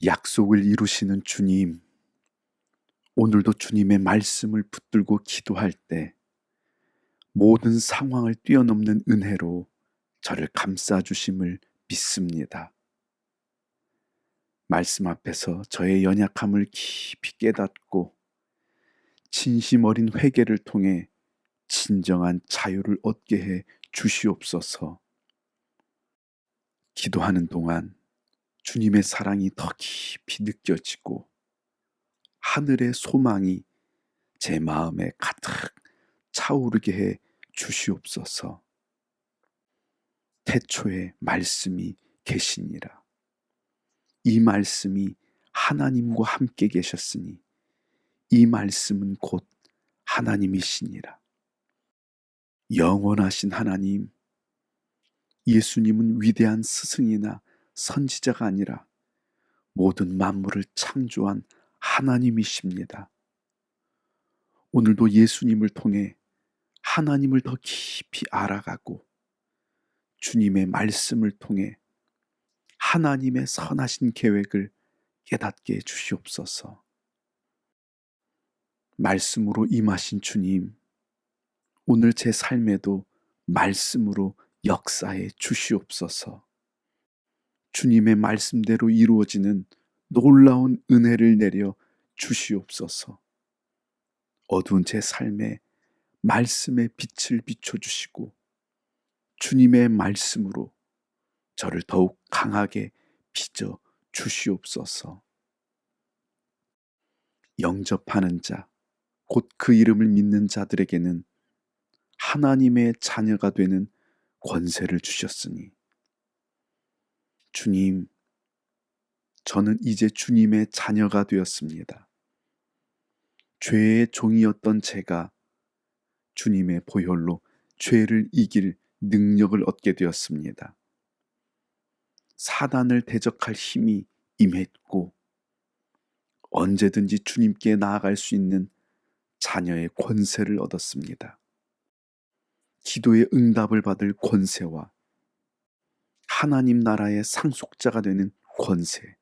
약속을 이루시는 주님, 오늘도 주님의 말씀을 붙들고 기도할 때 모든 상황을 뛰어넘는 은혜로 저를 감싸주심을 믿습니다. 말씀 앞에서 저의 연약함을 깊이 깨닫고 진심 어린 회개를 통해 진정한 자유를 얻게 해 주시옵소서. 기도하는 동안 주님의 사랑이 더 깊이 느껴지고 하늘의 소망이 제 마음에 가득 차오르게 해 주시옵소서. 태초에 말씀이 계시니라. 이 말씀이 하나님과 함께 계셨으니 이 말씀은 곧 하나님이시니라. 영원하신 하나님, 예수님은 위대한 스승이나 선지자가 아니라 모든 만물을 창조한 하나님이십니다. 오늘도 예수님을 통해 하나님을 더 깊이 알아가고 주님의 말씀을 통해 하나님의 선하신 계획을 깨닫게 해 주시옵소서. 말씀으로 임하신 주님, 오늘 제 삶에도 말씀으로 역사해 주시옵소서. 주님의 말씀대로 이루어지는 놀라운 은혜를 내려 주시옵소서. 어두운 제 삶에 말씀의 빛을 비춰주시고 주님의 말씀으로 저를 더욱 강하게 빚어 주시옵소서. 영접하는 자, 곧 그 이름을 믿는 자들에게는 하나님의 자녀가 되는 권세를 주셨으니 주님, 저는 이제 주님의 자녀가 되었습니다. 죄의 종이었던 제가 주님의 보혈로 죄를 이길 능력을 얻게 되었습니다. 사단을 대적할 힘이 임했고 언제든지 주님께 나아갈 수 있는 자녀의 권세를 얻었습니다. 기도의 응답을 받을 권세와 하나님 나라의 상속자가 되는 권세,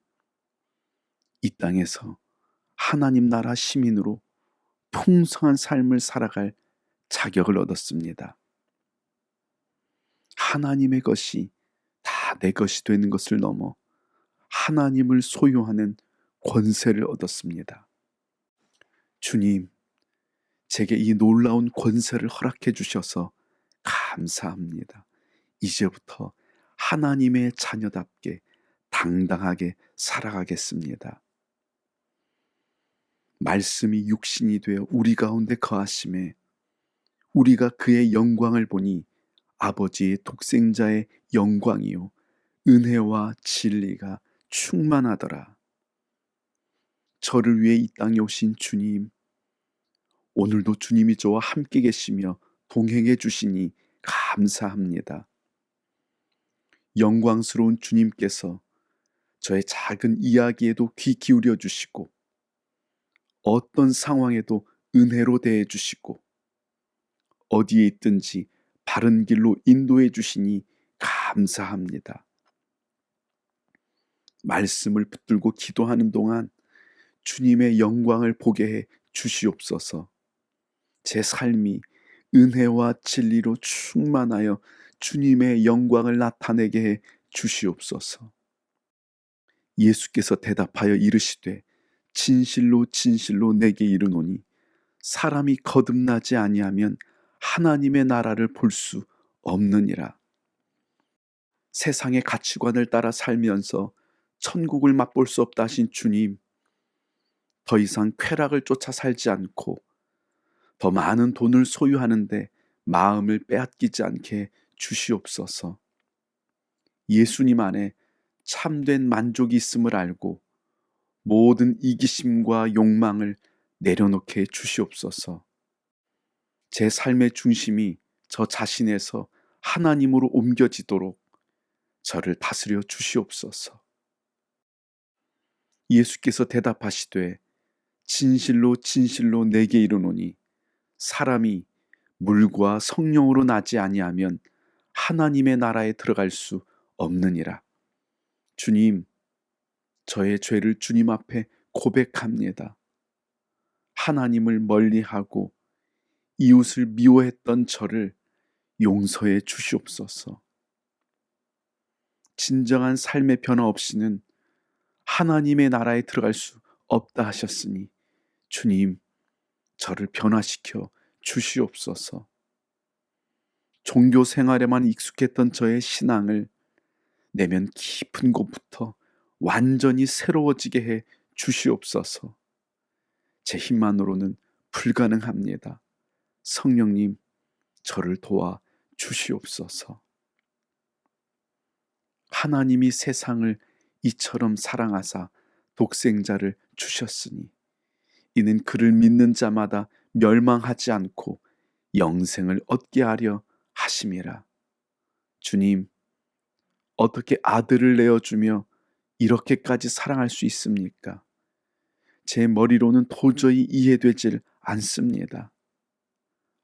이 땅에서 하나님 나라 시민으로 풍성한 삶을 살아갈 자격을 얻었습니다. 하나님의 것이 다 내 것이 되는 것을 넘어 하나님을 소유하는 권세를 얻었습니다. 주님, 제게 이 놀라운 권세를 허락해 주셔서 감사합니다. 이제부터 하나님의 자녀답게 당당하게 살아가겠습니다. 말씀이 육신이 되어 우리 가운데 거하심에 우리가 그의 영광을 보니 아버지의 독생자의 영광이요 은혜와 진리가 충만하더라. 저를 위해 이 땅에 오신 주님, 오늘도 주님이 저와 함께 계시며 동행해 주시니 감사합니다. 영광스러운 주님께서 저의 작은 이야기에도 귀 기울여 주시고 어떤 상황에도 은혜로 대해 주시고 어디에 있든지 바른 길로 인도해 주시니 감사합니다. 말씀을 붙들고 기도하는 동안 주님의 영광을 보게 해 주시옵소서. 제 삶이 은혜와 진리로 충만하여 주님의 영광을 나타내게 해 주시옵소서. 예수께서 대답하여 이르시되 진실로 진실로 내게 이르노니 사람이 거듭나지 아니하면 하나님의 나라를 볼 수 없느니라. 세상의 가치관을 따라 살면서 천국을 맛볼 수 없다 하신 주님, 더 이상 쾌락을 쫓아 살지 않고 더 많은 돈을 소유하는데 마음을 빼앗기지 않게 주시옵소서. 예수님 안에 참된 만족이 있음을 알고 모든 이기심과 욕망을 내려놓게 주시옵소서. 제 삶의 중심이 저 자신에서 하나님으로 옮겨지도록 저를 다스려 주시옵소서. 예수께서 대답하시되 진실로 진실로 내게 이르노니 사람이 물과 성령으로 나지 아니하면 하나님의 나라에 들어갈 수 없느니라. 주님, 저의 죄를 주님 앞에 고백합니다. 하나님을 멀리하고 이웃을 미워했던 저를 용서해 주시옵소서. 진정한 삶의 변화 없이는 하나님의 나라에 들어갈 수 없다 하셨으니 주님, 저를 변화시켜 주시옵소서. 종교 생활에만 익숙했던 저의 신앙을 내면 깊은 곳부터 완전히 새로워지게 해 주시옵소서. 제 힘만으로는 불가능합니다. 성령님, 저를 도와 주시옵소서. 하나님이 세상을 이처럼 사랑하사 독생자를 주셨으니 이는 그를 믿는 자마다 멸망하지 않고 영생을 얻게 하려 하심이라. 주님, 어떻게 아들을 내어주며 이렇게까지 사랑할 수 있습니까? 제 머리로는 도저히 이해되질 않습니다.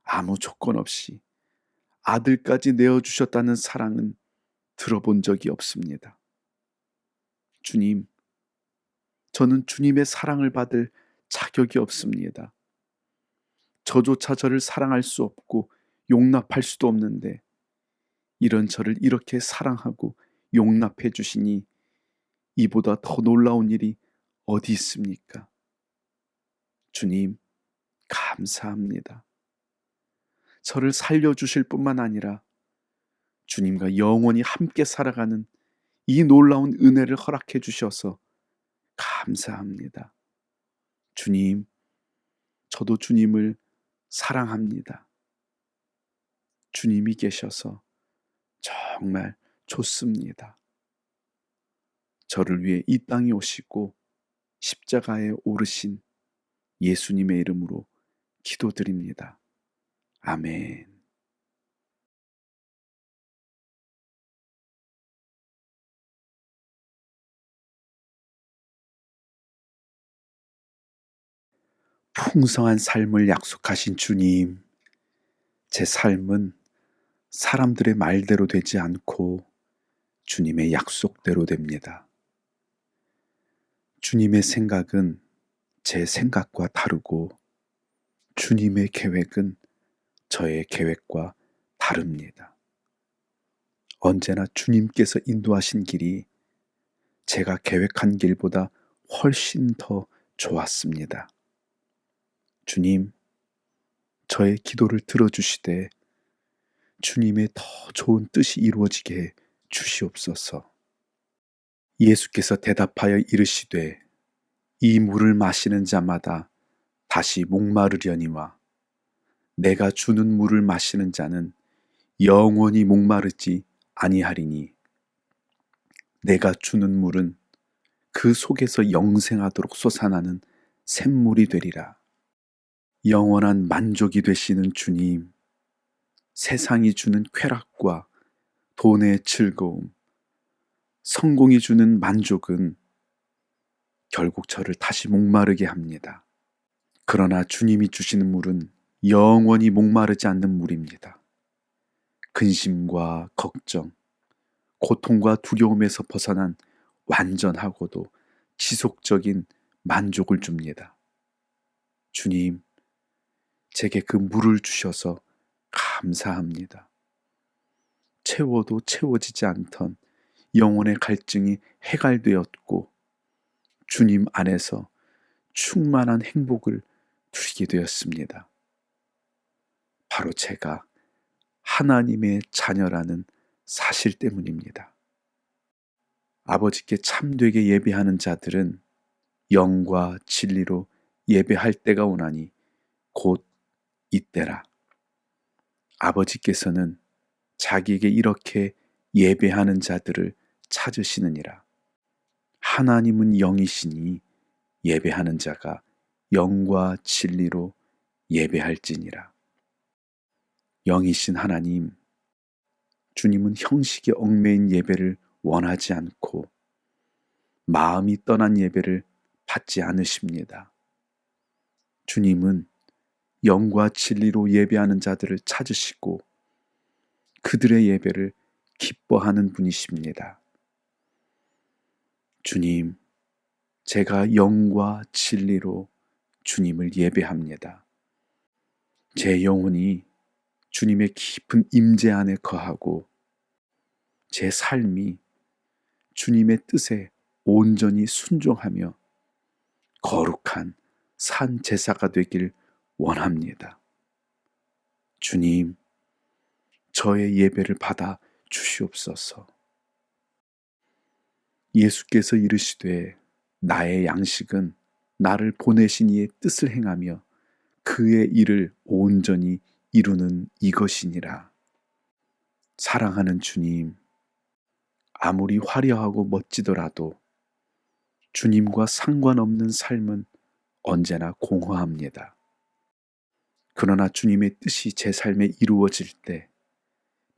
아무 조건 없이 아들까지 내어주셨다는 사랑은 들어본 적이 없습니다. 주님, 저는 주님의 사랑을 받을 자격이 없습니다. 저조차 저를 사랑할 수 없고 용납할 수도 없는데 이런 저를 이렇게 사랑하고 용납해 주시니 이보다 더 놀라운 일이 어디 있습니까? 주님, 감사합니다. 저를 살려주실 뿐만 아니라 주님과 영원히 함께 살아가는 이 놀라운 은혜를 허락해 주셔서 감사합니다. 주님, 저도 주님을 사랑합니다. 주님이 계셔서 정말 좋습니다. 저를 위해 이 땅에 오시고 십자가에 오르신 예수님의 이름으로 기도드립니다. 아멘. 풍성한 삶을 약속하신 주님, 제 삶은 사람들의 말대로 되지 않고 주님의 약속대로 됩니다. 주님의 생각은 제 생각과 다르고 주님의 계획은 저의 계획과 다릅니다. 언제나 주님께서 인도하신 길이 제가 계획한 길보다 훨씬 더 좋았습니다. 주님, 저의 기도를 들어주시되 주님의 더 좋은 뜻이 이루어지게 해 주시옵소서. 예수께서 대답하여 이르시되 이 물을 마시는 자마다 다시 목마르려니와 내가 주는 물을 마시는 자는 영원히 목마르지 아니하리니 내가 주는 물은 그 속에서 영생하도록 솟아나는 샘물이 되리라. 영원한 만족이 되시는 주님, 세상이 주는 쾌락과 돈의 즐거움, 성공이 주는 만족은 결국 저를 다시 목마르게 합니다. 그러나 주님이 주시는 물은 영원히 목마르지 않는 물입니다. 근심과 걱정, 고통과 두려움에서 벗어난 완전하고도 지속적인 만족을 줍니다. 주님, 제게 그 물을 주셔서 감사합니다. 채워도 채워지지 않던 영혼의 갈증이 해갈되었고 주님 안에서 충만한 행복을 누리게 되었습니다. 바로 제가 하나님의 자녀라는 사실 때문입니다. 아버지께 참되게 예배하는 자들은 영과 진리로 예배할 때가 오나니 곧 이때라. 아버지께서는 자기에게 이렇게 예배하는 자들을 찾으시느니라. 하나님은 영이시니 예배하는 자가 영과 진리로 예배할지니라. 영이신 하나님, 주님은 형식에 얽매인 예배를 원하지 않고 마음이 떠난 예배를 받지 않으십니다. 주님은 영과 진리로 예배하는 자들을 찾으시고 그들의 예배를 기뻐하는 분이십니다. 주님, 제가 영과 진리로 주님을 예배합니다. 제 영혼이 주님의 깊은 임재 안에 거하고 제 삶이 주님의 뜻에 온전히 순종하며 거룩한 산 제사가 되길 원합니다. 주님, 저의 예배를 받아 주시옵소서. 예수께서 이르시되 나의 양식은 나를 보내신 이의 뜻을 행하며 그의 일을 온전히 이루는 이것이니라. 사랑하는 주님, 아무리 화려하고 멋지더라도 주님과 상관없는 삶은 언제나 공허합니다. 그러나 주님의 뜻이 제 삶에 이루어질 때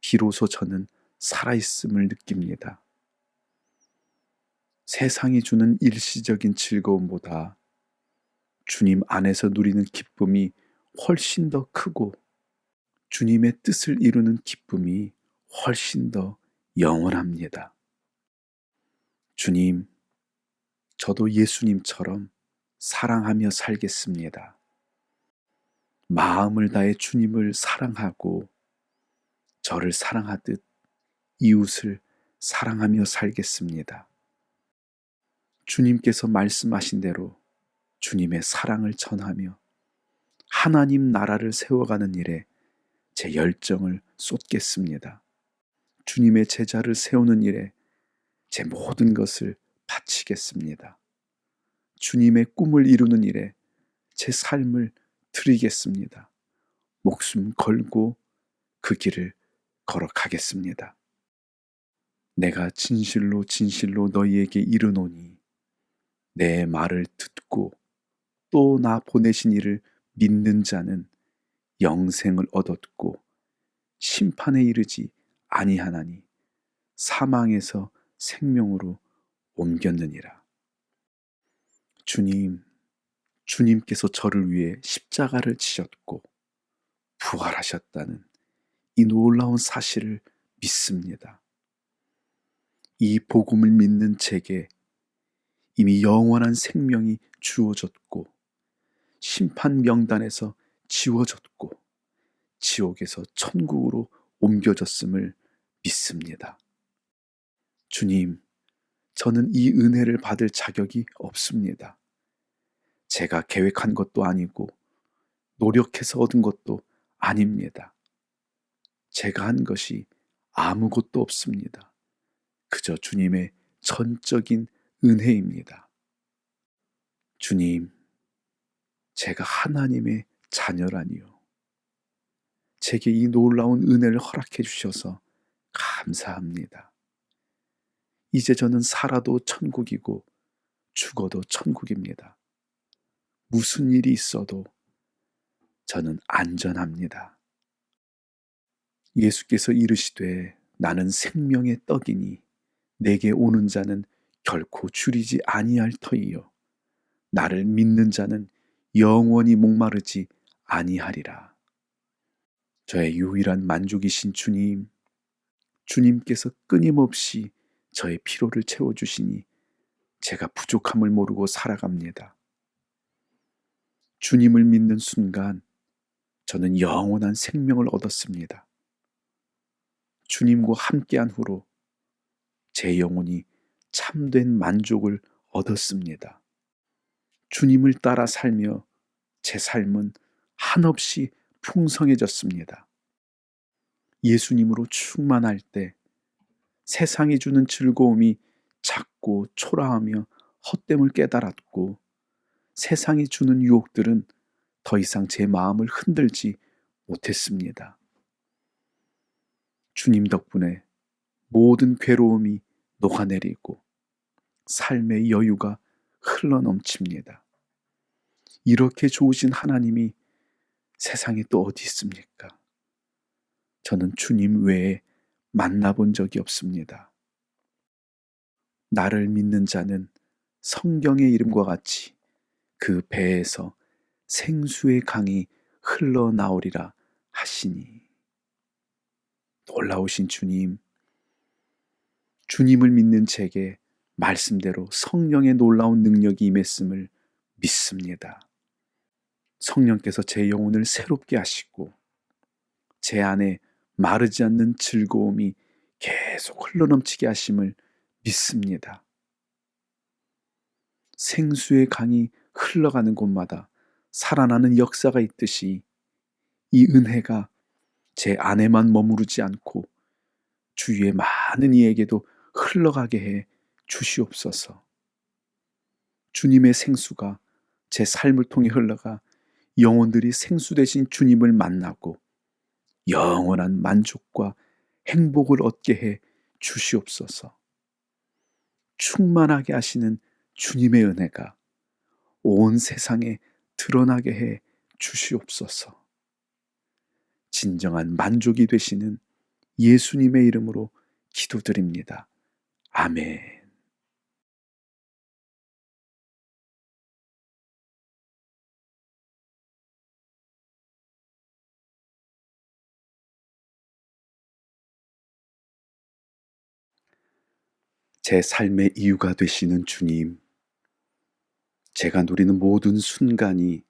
비로소 저는 살아있음을 느낍니다. 세상이 주는 일시적인 즐거움보다 주님 안에서 누리는 기쁨이 훨씬 더 크고 주님의 뜻을 이루는 기쁨이 훨씬 더 영원합니다. 주님, 저도 예수님처럼 사랑하며 살겠습니다. 마음을 다해 주님을 사랑하고 저를 사랑하듯 이웃을 사랑하며 살겠습니다. 주님께서 말씀하신 대로 주님의 사랑을 전하며 하나님 나라를 세워가는 일에 제 열정을 쏟겠습니다. 주님의 제자를 세우는 일에 제 모든 것을 바치겠습니다. 주님의 꿈을 이루는 일에 제 삶을 드리겠습니다. 목숨 걸고 그 길을 걸어가겠습니다. 내가 진실로 진실로 너희에게 이르노니 내 말을 듣고 또 나 보내신 이를 믿는 자는 영생을 얻었고 심판에 이르지 아니하나니 사망에서 생명으로 옮겼느니라. 주님, 주님께서 저를 위해 십자가를 지셨고 부활하셨다는 이 놀라운 사실을 믿습니다. 이 복음을 믿는 제게 이미 영원한 생명이 주어졌고 심판 명단에서 지워졌고 지옥에서 천국으로 옮겨졌음을 믿습니다. 주님, 저는 이 은혜를 받을 자격이 없습니다. 제가 계획한 것도 아니고 노력해서 얻은 것도 아닙니다. 제가 한 것이 아무것도 없습니다. 그저 주님의 전적인 은혜입니다. 주님, 제가 하나님의 자녀라니요. 제게 이 놀라운 은혜를 허락해 주셔서 감사합니다. 이제 저는 살아도 천국이고 죽어도 천국입니다. 무슨 일이 있어도 저는 안전합니다. 예수께서 이르시되 나는 생명의 떡이니 내게 오는 자는 결코 줄이지 아니할 터이요 나를 믿는 자는 영원히 목마르지 아니하리라. 저의 유일한 만족이신 주님, 주님께서 끊임없이 저의 피로를 채워주시니 제가 부족함을 모르고 살아갑니다. 주님을 믿는 순간 저는 영원한 생명을 얻었습니다. 주님과 함께한 후로 제 영혼이 참된 만족을 얻었습니다. 주님을 따라 살며 제 삶은 한없이 풍성해졌습니다. 예수님으로 충만할 때 세상이 주는 즐거움이 작고 초라하며 헛됨을 깨달았고 세상이 주는 유혹들은 더 이상 제 마음을 흔들지 못했습니다. 주님 덕분에 모든 괴로움이 녹아내리고 삶의 여유가 흘러넘칩니다. 이렇게 좋으신 하나님이 세상에 또 어디 있습니까? 저는 주님 외에 만나본 적이 없습니다. 나를 믿는 자는 성경의 이름과 같이 그 배에서 생수의 강이 흘러나오리라 하시니. 놀라우신 주님, 주님을 믿는 제게 말씀대로 성령의 놀라운 능력이 임했음을 믿습니다. 성령께서 제 영혼을 새롭게 하시고 제 안에 마르지 않는 즐거움이 계속 흘러넘치게 하심을 믿습니다. 생수의 강이 흘러가는 곳마다 살아나는 역사가 있듯이 이 은혜가 제 안에만 머무르지 않고 주위의 많은 이에게도 흘러가게 해 주시옵소서. 주님의 생수가 제 삶을 통해 흘러가 영혼들이 생수 되신 주님을 만나고 영원한 만족과 행복을 얻게 해 주시옵소서. 충만하게 하시는 주님의 은혜가 온 세상에 드러나게 해 주시옵소서. 진정한 만족이 되시는 예수님의 이름으로 기도드립니다. 아멘. 제 삶의 이유가 되시는 주님, 제가 누리는 모든 순간이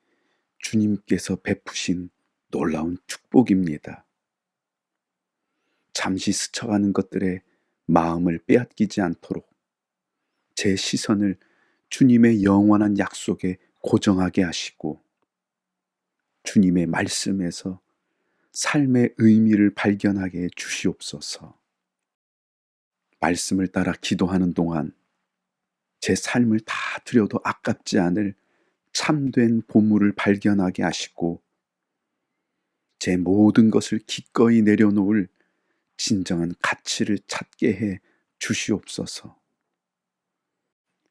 주님께서 베푸신 놀라운 축복입니다. 잠시 스쳐가는 것들에 마음을 빼앗기지 않도록 제 시선을 주님의 영원한 약속에 고정하게 하시고 주님의 말씀에서 삶의 의미를 발견하게 해 주시옵소서. 말씀을 따라 기도하는 동안 제 삶을 다 드려도 아깝지 않을 참된 보물을 발견하게 하시고 제 모든 것을 기꺼이 내려놓을 진정한 가치를 찾게 해 주시옵소서.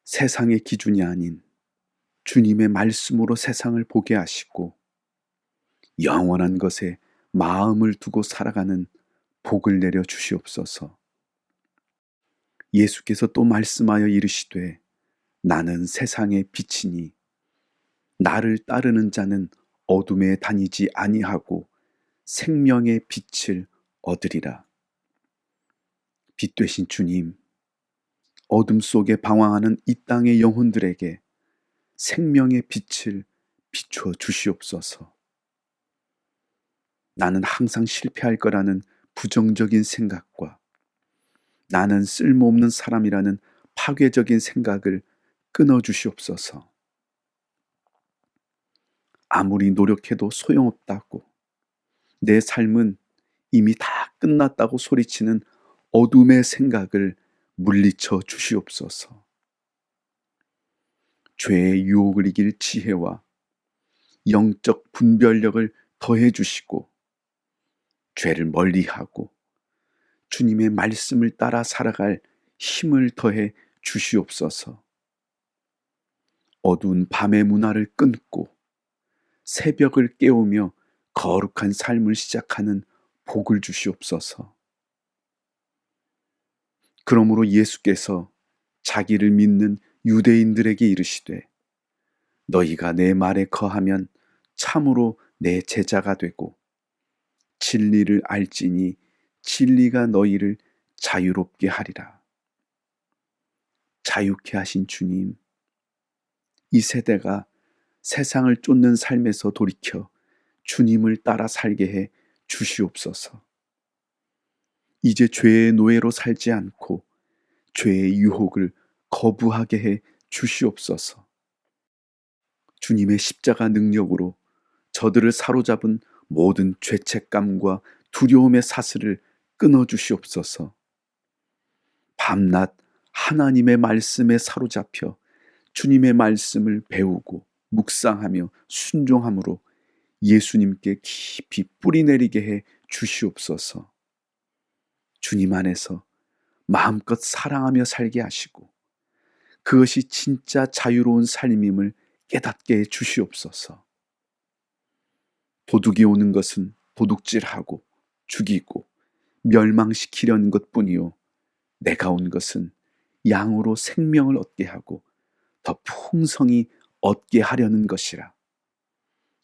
세상의 기준이 아닌 주님의 말씀으로 세상을 보게 하시고 영원한 것에 마음을 두고 살아가는 복을 내려 주시옵소서. 예수께서 또 말씀하여 이르시되 나는 세상의 빛이니 나를 따르는 자는 어둠에 다니지 아니하고 생명의 빛을 얻으리라. 빛 되신 주님, 어둠 속에 방황하는 이 땅의 영혼들에게 생명의 빛을 비추어 주시옵소서. 나는 항상 실패할 거라는 부정적인 생각과 나는 쓸모없는 사람이라는 파괴적인 생각을 끊어 주시옵소서. 아무리 노력해도 소용없다고, 내 삶은 이미 다 끝났다고 소리치는 어둠의 생각을 물리쳐 주시옵소서. 죄의 유혹을 이길 지혜와 영적 분별력을 더해 주시고 죄를 멀리하고 주님의 말씀을 따라 살아갈 힘을 더해 주시옵소서. 어두운 밤의 문화를 끊고 새벽을 깨우며 거룩한 삶을 시작하는 복을 주시옵소서. 그러므로 예수께서 자기를 믿는 유대인들에게 이르시되 너희가 내 말에 거하면 참으로 내 제자가 되고 진리를 알지니 진리가 너희를 자유롭게 하리라. 자유케 하신 주님, 이 세대가 세상을 쫓는 삶에서 돌이켜 주님을 따라 살게 해 주시옵소서. 이제 죄의 노예로 살지 않고 죄의 유혹을 거부하게 해 주시옵소서. 주님의 십자가 능력으로 저들을 사로잡은 모든 죄책감과 두려움의 사슬을 끊어 주시옵소서. 밤낮 하나님의 말씀에 사로잡혀 주님의 말씀을 배우고 묵상하며 순종함으로 예수님께 깊이 뿌리내리게 해 주시옵소서. 주님 안에서 마음껏 사랑하며 살게 하시고 그것이 진짜 자유로운 삶임을 깨닫게 해 주시옵소서. 도둑이 오는 것은 도둑질하고 죽이고 멸망시키려는 것뿐이요 내가 온 것은 양으로 생명을 얻게 하고 더 풍성히 얻게 하려는 것이라.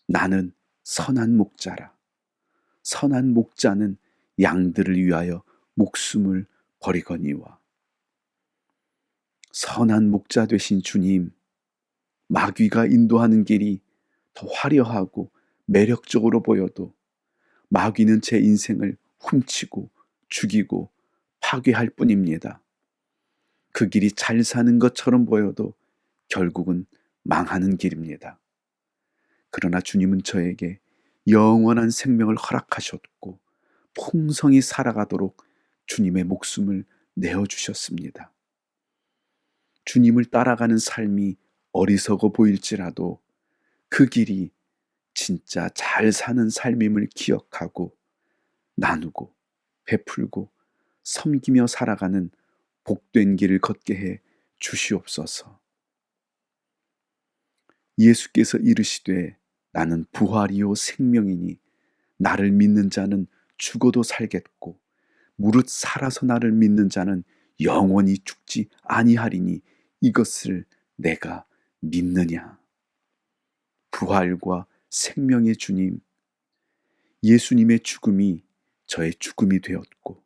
나는 선한 목자라. 선한 목자는 양들을 위하여 목숨을 버리거니와. 선한 목자 되신 주님, 마귀가 인도하는 길이 더 화려하고 매력적으로 보여도 마귀는 제 인생을 훔치고 죽이고 파괴할 뿐입니다. 그 길이 잘 사는 것처럼 보여도 결국은 망하는 길입니다. 그러나 주님은 저에게 영원한 생명을 허락하셨고 풍성히 살아가도록 주님의 목숨을 내어주셨습니다. 주님을 따라가는 삶이 어리석어 보일지라도 그 길이 진짜 잘 사는 삶임을 기억하고 나누고 베풀고 섬기며 살아가는 복된 길을 걷게 해 주시옵소서. 예수께서 이르시되 나는 부활이요 생명이니 나를 믿는 자는 죽어도 살겠고 무릇 살아서 나를 믿는 자는 영원히 죽지 아니하리니 이것을 내가 믿느냐. 부활과 생명의 주님, 예수님의 죽음이 저의 죽음이 되었고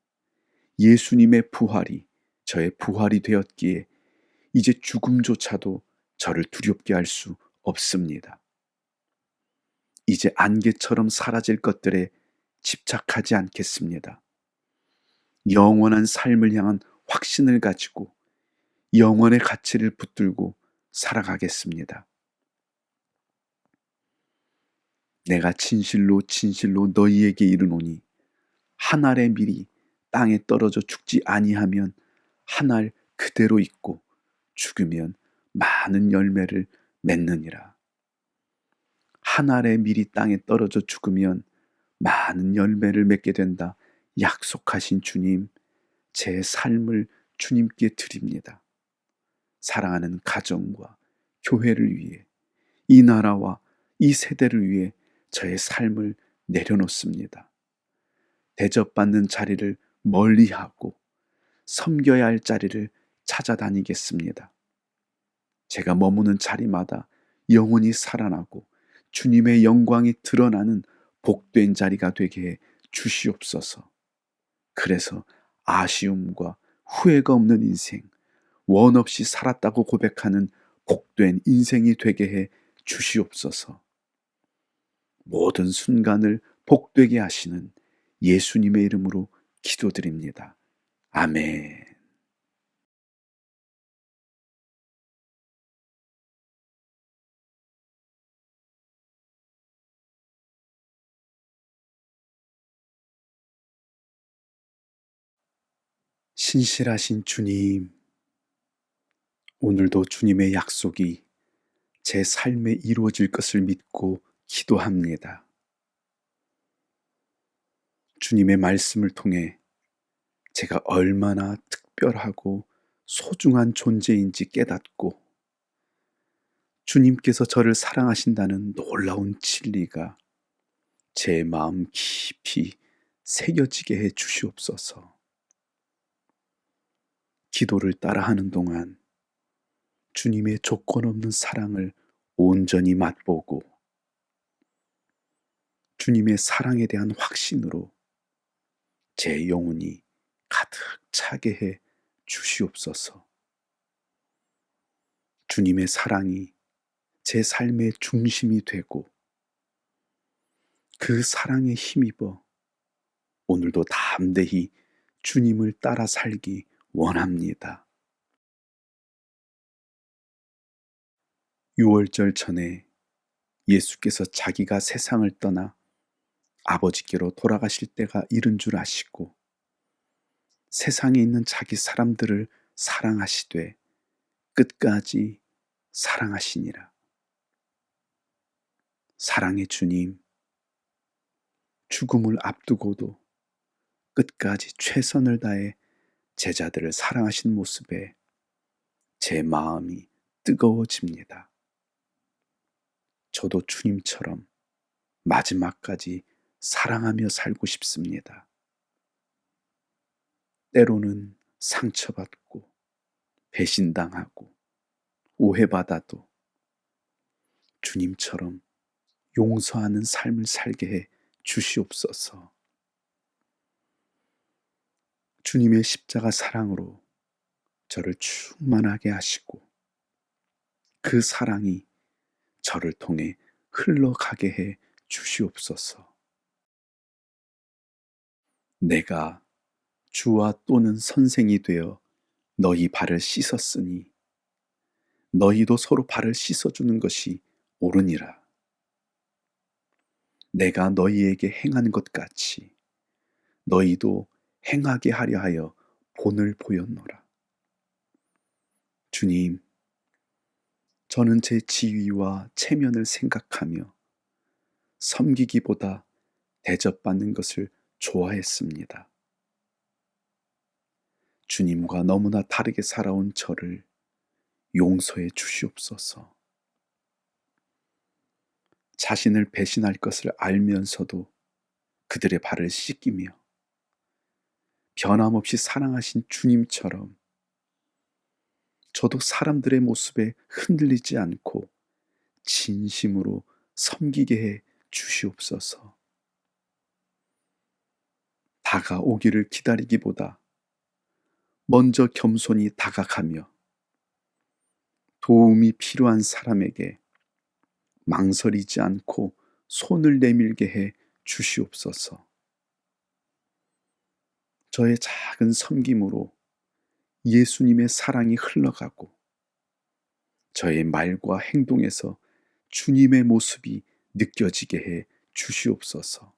예수님의 부활이 저의 부활이 되었기에 이제 죽음조차도 저를 두렵게 할 수 없습니다. 이제 안개처럼 사라질 것들에 집착하지 않겠습니다. 영원한 삶을 향한 확신을 가지고 영원의 가치를 붙들고 살아가겠습니다. 내가 진실로 진실로 너희에게 이르노니 한 알의 밀이 땅에 떨어져 죽지 아니하면 한 알 그대로 있고 죽으면 많은 열매를 맺느니라. 한 알의 밀이 땅에 떨어져 죽으면 많은 열매를 맺게 된다 약속하신 주님, 제 삶을 주님께 드립니다. 사랑하는 가정과 교회를 위해 이 나라와 이 세대를 위해 저의 삶을 내려놓습니다. 대접받는 자리를 멀리하고 섬겨야 할 자리를 찾아다니겠습니다. 제가 머무는 자리마다 영원히 살아나고 주님의 영광이 드러나는 복된 자리가 되게 해 주시옵소서. 그래서 아쉬움과 후회가 없는 인생, 원 없이 살았다고 고백하는 복된 인생이 되게 해 주시옵소서. 모든 순간을 복되게 하시는 예수님의 이름으로 기도드립니다. 아멘. 신실하신 주님, 오늘도 주님의 약속이 제 삶에 이루어질 것을 믿고 기도합니다. 주님의 말씀을 통해 제가 얼마나 특별하고 소중한 존재인지 깨닫고 주님께서 저를 사랑하신다는 놀라운 진리가 제 마음 깊이 새겨지게 해 주시옵소서. 기도를 따라하는 동안 주님의 조건 없는 사랑을 온전히 맛보고 주님의 사랑에 대한 확신으로 제 영혼이 가득 차게 해 주시옵소서. 주님의 사랑이 제 삶의 중심이 되고 그 사랑에 힘입어 오늘도 담대히 주님을 따라 살기 원합니다. 유월절 전에 예수께서 자기가 세상을 떠나 아버지께로 돌아가실 때가 이른 줄 아시고 세상에 있는 자기 사람들을 사랑하시되 끝까지 사랑하시니라. 사랑의 주님, 죽음을 앞두고도 끝까지 최선을 다해 제자들을 사랑하신 모습에 제 마음이 뜨거워집니다. 저도 주님처럼 마지막까지 사랑하며 살고 싶습니다. 때로는 상처받고 배신당하고 오해받아도 주님처럼 용서하는 삶을 살게 해 주시옵소서. 주님의 십자가 사랑으로 저를 충만하게 하시고 그 사랑이 저를 통해 흘러가게 해 주시옵소서. 내가 주와 또는 선생이 되어 너희 발을 씻었으니 너희도 서로 발을 씻어주는 것이 옳으니라. 내가 너희에게 행한 것 같이 너희도 행하게 하려 하여 본을 보였노라. 주님, 저는 제 지위와 체면을 생각하며 섬기기보다 대접받는 것을 좋아했습니다. 주님과 너무나 다르게 살아온 저를 용서해 주시옵소서. 자신을 배신할 것을 알면서도 그들의 발을 씻기며 변함없이 사랑하신 주님처럼 저도 사람들의 모습에 흔들리지 않고 진심으로 섬기게 해 주시옵소서. 다가오기를 기다리기보다 먼저 겸손히 다가가며 도움이 필요한 사람에게 망설이지 않고 손을 내밀게 해 주시옵소서. 저의 작은 섬김으로 예수님의 사랑이 흘러가고 저의 말과 행동에서 주님의 모습이 느껴지게 해 주시옵소서.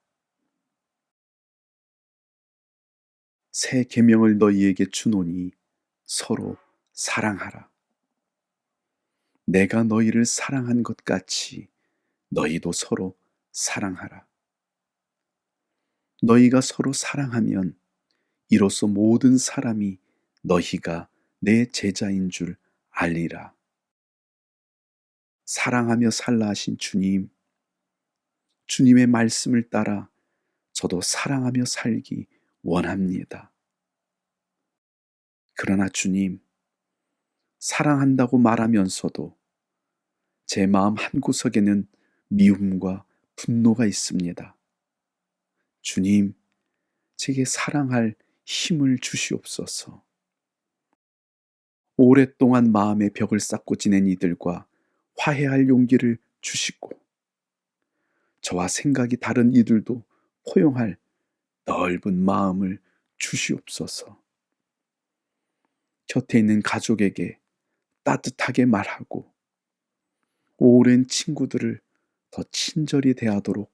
새 계명을 너희에게 주노니 서로 사랑하라. 내가 너희를 사랑한 것 같이 너희도 서로 사랑하라. 너희가 서로 사랑하면 이로써 모든 사람이 너희가 내 제자인 줄 알리라. 사랑하며 살라 하신 주님, 주님의 말씀을 따라 저도 사랑하며 살기 원합니다. 그러나 주님, 사랑한다고 말하면서도 제 마음 한구석에는 미움과 분노가 있습니다. 주님, 제게 사랑할 힘을 주시옵소서. 오랫동안 마음의 벽을 쌓고 지낸 이들과 화해할 용기를 주시고 저와 생각이 다른 이들도 포용할 넓은 마음을 주시옵소서. 곁에 있는 가족에게 따뜻하게 말하고 오랜 친구들을 더 친절히 대하도록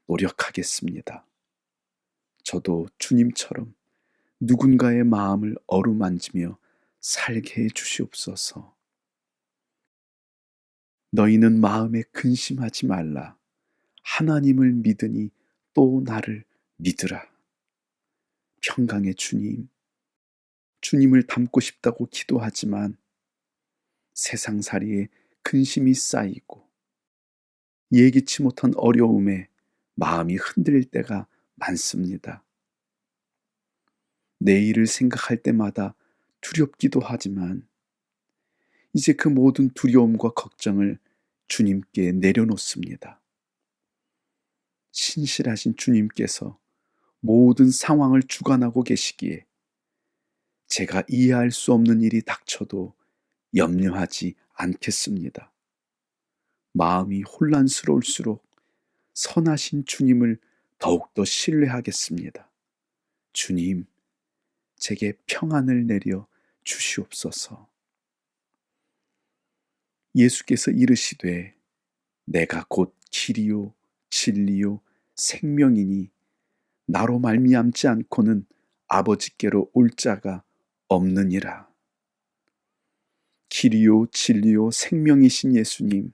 노력하겠습니다. 저도 주님처럼 누군가의 마음을 어루만지며 살게 해 주시옵소서. 너희는 마음에 근심하지 말라. 하나님을 믿으니 또 나를 믿으라. 평강의 주님, 주님을 닮고 싶다고 기도하지만 세상살이에 근심이 쌓이고 예기치 못한 어려움에 마음이 흔들릴 때가 많습니다. 내일을 생각할 때마다 두렵기도 하지만 이제 그 모든 두려움과 걱정을 주님께 내려놓습니다. 신실하신 주님께서 모든 상황을 주관하고 계시기에 제가 이해할 수 없는 일이 닥쳐도 염려하지 않겠습니다. 마음이 혼란스러울수록 선하신 주님을 더욱더 신뢰하겠습니다. 주님, 제게 평안을 내려 주시옵소서. 예수께서 이르시되 내가 곧 길이요 진리요 생명이니 나로 말미암지 않고는 아버지께로 올 자가 없느니라. 길이요 진리요 생명이신 예수님,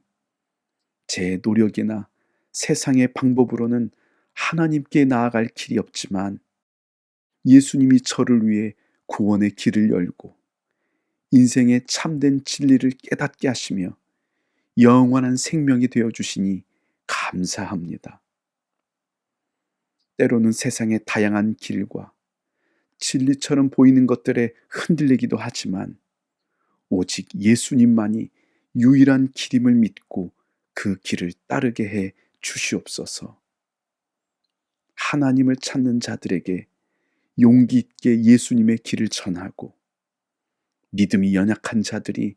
제 노력이나 세상의 방법으로는 하나님께 나아갈 길이 없지만 예수님이 저를 위해 구원의 길을 열고 인생의 참된 진리를 깨닫게 하시며 영원한 생명이 되어 주시니 감사합니다. 때로는 세상의 다양한 길과 진리처럼 보이는 것들에 흔들리기도 하지만 오직 예수님만이 유일한 길임을 믿고 그 길을 따르게 해 주시옵소서. 하나님을 찾는 자들에게 용기 있게 예수님의 길을 전하고 믿음이 연약한 자들이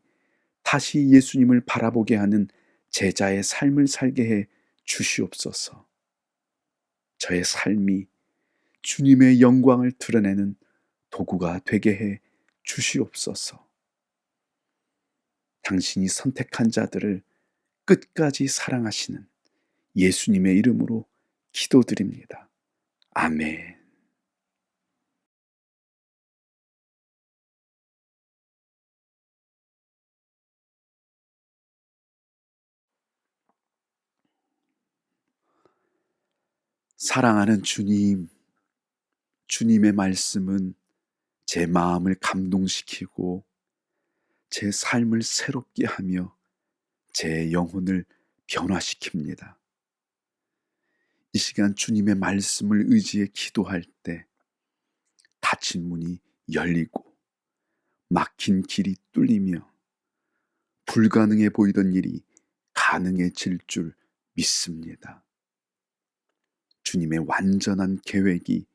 다시 예수님을 바라보게 하는 제자의 삶을 살게 해 주시옵소서. 저의 삶이 주님의 영광을 드러내는 도구가 되게 해 주시옵소서. 당신이 선택한 자들을 끝까지 사랑하시는 예수님의 이름으로 기도드립니다. 아멘. 사랑하는 주님, 주님의 말씀은 제 마음을 감동시키고 제 삶을 새롭게 하며 제 영혼을 변화시킵니다. 이 시간 주님의 말씀을 의지해 기도할 때 닫힌 문이 열리고 막힌 길이 뚫리며 불가능해 보이던 일이 가능해질 줄 믿습니다. 주님의 완전한 계획이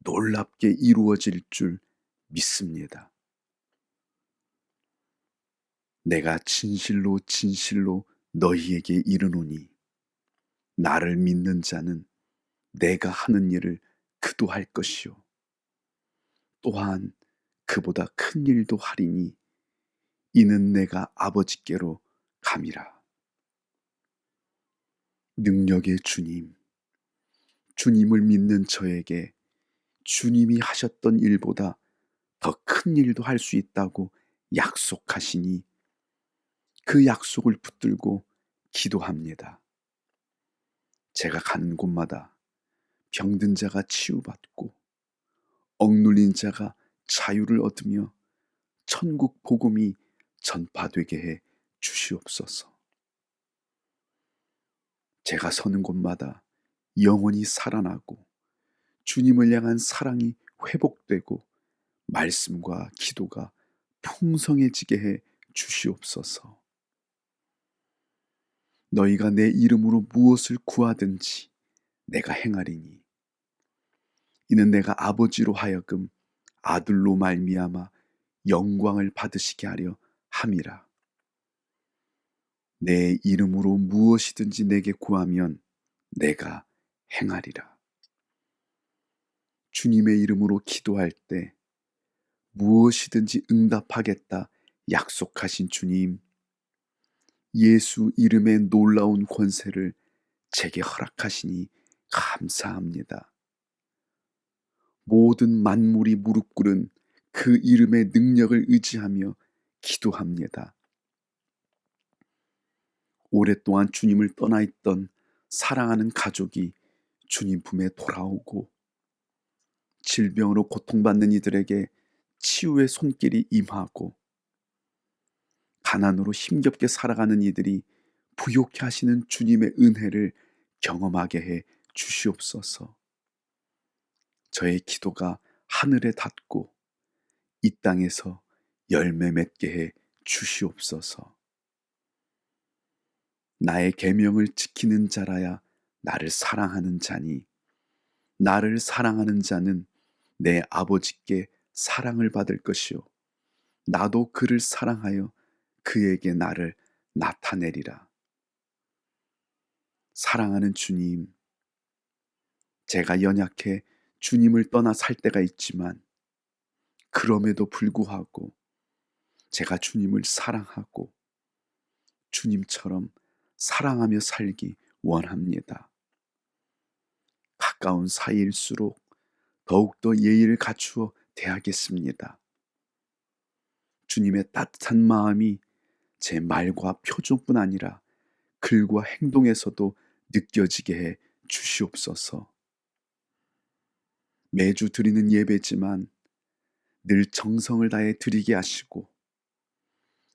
놀랍게 이루어질 줄 믿습니다. 내가 진실로 진실로 너희에게 이르노니 나를 믿는 자는 내가 하는 일을 그도 할 것이요 또한 그보다 큰 일도 하리니 이는 내가 아버지께로 감이라. 능력의 주님, 주님을 믿는 저에게 주님이 하셨던 일보다 더 큰 일도 할 수 있다고 약속하시니 그 약속을 붙들고 기도합니다. 제가 가는 곳마다 병든 자가 치유받고 억눌린 자가 자유를 얻으며 천국 복음이 전파되게 해 주시옵소서. 제가 서는 곳마다 영혼이 살아나고 주님을 향한 사랑이 회복되고 말씀과 기도가 풍성해지게 해 주시옵소서. 너희가 내 이름으로 무엇을 구하든지 내가 행하리니 이는 내가 아버지로 하여금 아들로 말미암아 영광을 받으시게 하려 함이라. 내 이름으로 무엇이든지 내게 구하면 내가 행하리라. 주님의 이름으로 기도할 때 무엇이든지 응답하겠다 약속하신 주님, 예수 이름의 놀라운 권세를 제게 허락하시니 감사합니다. 모든 만물이 무릎 꿇은 그 이름의 능력을 의지하며 기도합니다. 오랫동안 주님을 떠나 있던 사랑하는 가족이 주님 품에 돌아오고 질병으로 고통받는 이들에게 치유의 손길이 임하고 가난으로 힘겹게 살아가는 이들이 부욕해 하시는 주님의 은혜를 경험하게 해 주시옵소서. 저의 기도가 하늘에 닿고 이 땅에서 열매 맺게 해 주시옵소서. 나의 계명을 지키는 자라야 나를 사랑하는 자니 나를 사랑하는 자는 내 아버지께 사랑을 받을 것이요 나도 그를 사랑하여 그에게 나를 나타내리라. 사랑하는 주님, 제가 연약해 주님을 떠나 살 때가 있지만 그럼에도 불구하고 제가 주님을 사랑하고 주님처럼 사랑하며 살기 원합니다. 가까운 사이일수록 더욱더 예의를 갖추어 대하겠습니다. 주님의 따뜻한 마음이 제 말과 표정뿐 아니라 글과 행동에서도 느껴지게 해 주시옵소서. 매주 드리는 예배지만 늘 정성을 다해 드리게 하시고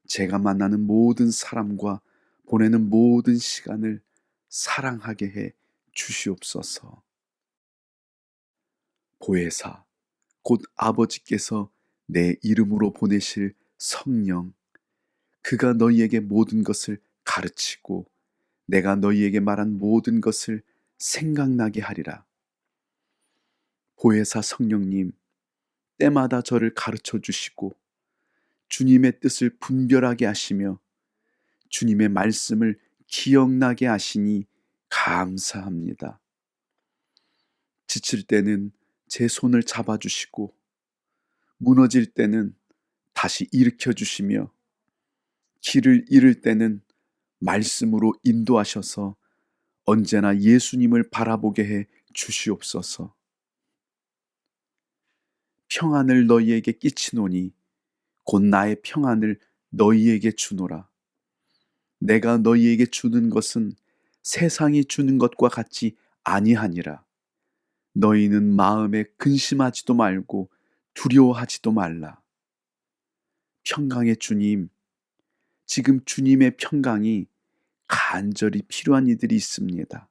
제가 만나는 모든 사람과 보내는 모든 시간을 사랑하게 해 주시옵소서. 보혜사, 곧 아버지께서 내 이름으로 보내실 성령, 그가 너희에게 모든 것을 가르치고 내가 너희에게 말한 모든 것을 생각나게 하리라. 보혜사 성령님, 때마다 저를 가르쳐 주시고 주님의 뜻을 분별하게 하시며 주님의 말씀을 기억나게 하시니 감사합니다. 지칠 때는 제 손을 잡아주시고 무너질 때는 다시 일으켜 주시며 길을 잃을 때는 말씀으로 인도하셔서 언제나 예수님을 바라보게 해 주시옵소서. 평안을 너희에게 끼치노니 곧 나의 평안을 너희에게 주노라. 내가 너희에게 주는 것은 세상이 주는 것과 같지 아니하니라. 너희는 마음에 근심하지도 말고 두려워하지도 말라. 평강의 주님, 지금 주님의 평강이 간절히 필요한 이들이 있습니다.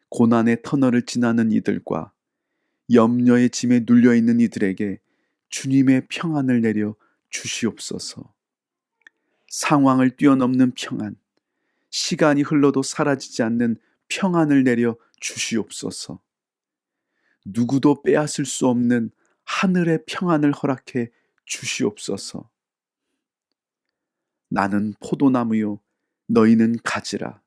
고난의 터널을 지나는 이들과 염려의 짐에 눌려있는 이들에게 주님의 평안을 내려 주시옵소서. 상황을 뛰어넘는 평안, 시간이 흘러도 사라지지 않는 평안을 내려 주시옵소서. 누구도 빼앗을 수 없는 하늘의 평안을 허락해 주시옵소서. 나는 포도나무요, 너희는 가지라.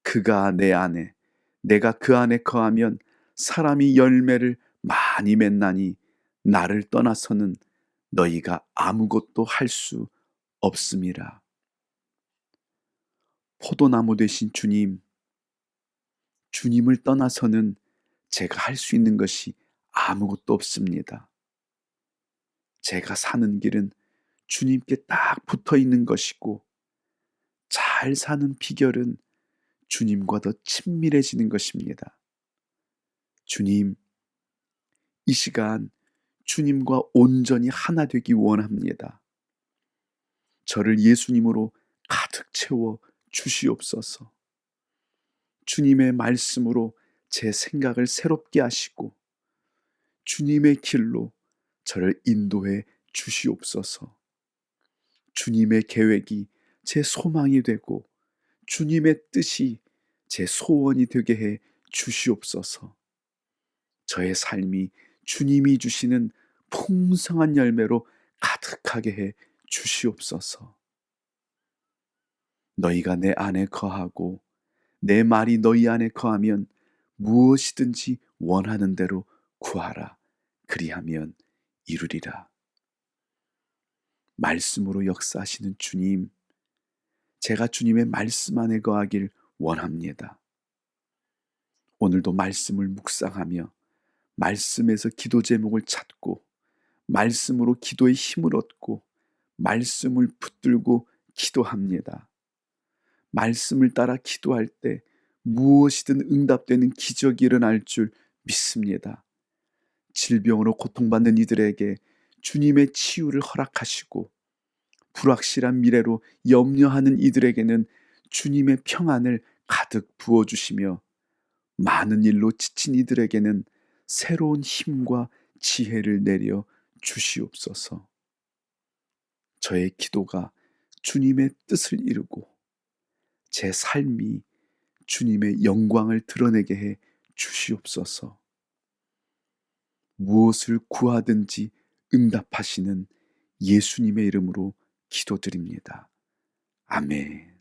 그가 내 안에, 내가 그 안에 거하면 사람이 열매를 많이 맺나니 나를 떠나서는 너희가 아무것도 할 수 없음이라. 포도나무 되신 주님, 주님을 떠나서는 제가 할 수 있는 것이 아무것도 없습니다. 제가 사는 길은 주님께 딱 붙어 있는 것이고, 잘 사는 비결은 주님과 더 친밀해지는 것입니다. 주님, 이 시간 주님과 온전히 하나 되기 원합니다. 저를 예수님으로 가득 채워 주시옵소서. 주님의 말씀으로 제 생각을 새롭게 하시고 주님의 길로 저를 인도해 주시옵소서. 주님의 계획이 제 소망이 되고 주님의 뜻이 제 소원이 되게 해 주시옵소서. 저의 삶이 주님이 주시는 풍성한 열매로 가득하게 해 주시옵소서. 너희가 내 안에 거하고 내 말이 너희 안에 거하면 무엇이든지 원하는 대로 구하라. 그리하면 이루리라. 말씀으로 역사하시는 주님, 제가 주님의 말씀 안에 거하길 원합니다. 오늘도 말씀을 묵상하며 말씀에서 기도 제목을 찾고 말씀으로 기도의 힘을 얻고 말씀을 붙들고 기도합니다. 말씀을 따라 기도할 때 무엇이든 응답되는 기적이 일어날 줄 믿습니다. 질병으로 고통받는 이들에게 주님의 치유를 허락하시고 불확실한 미래로 염려하는 이들에게는 주님의 평안을 가득 부어주시며 많은 일로 지친 이들에게는 새로운 힘과 지혜를 내려 주시옵소서. 저의 기도가 주님의 뜻을 이루고 제 삶이 주님의 영광을 드러내게 해 주시옵소서. 무엇을 구하든지 응답하시는 예수님의 이름으로 기도드립니다. 아멘.